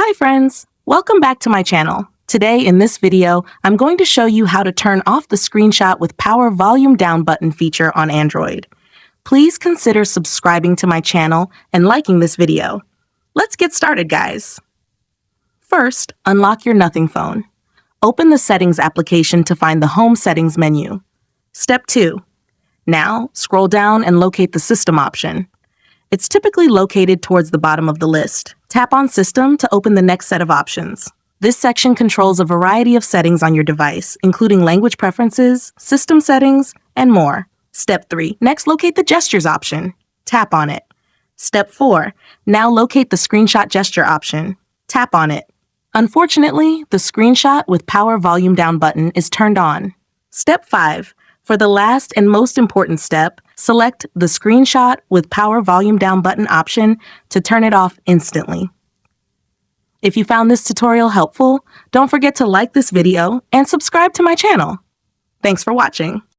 Hi friends, welcome back to my channel. Today in this video, I'm going to show you how to turn off the screenshot with power volume down button feature on Android. Please consider subscribing to my channel and liking this video. Let's get started, guys. First, unlock your Nothing phone. Open the Settings application to find the Home Settings menu. Step 2. Now, scroll down and locate the System option. It's typically located towards the bottom of the list. Tap on System to open the next set of options. This section controls a variety of settings on your device, including language preferences, system settings, and more. Step 3. Next, locate the Gestures option. Tap on it. Step 4. Now locate the Screenshot Gesture option. Tap on it. Unfortunately, the Screenshot with Power Volume Down button is turned on. Step 5. For the last and most important step, select the Screenshot with Power Volume Down button option to turn it off instantly. If you found this tutorial helpful, don't forget to like this video and subscribe to my channel. Thanks for watching.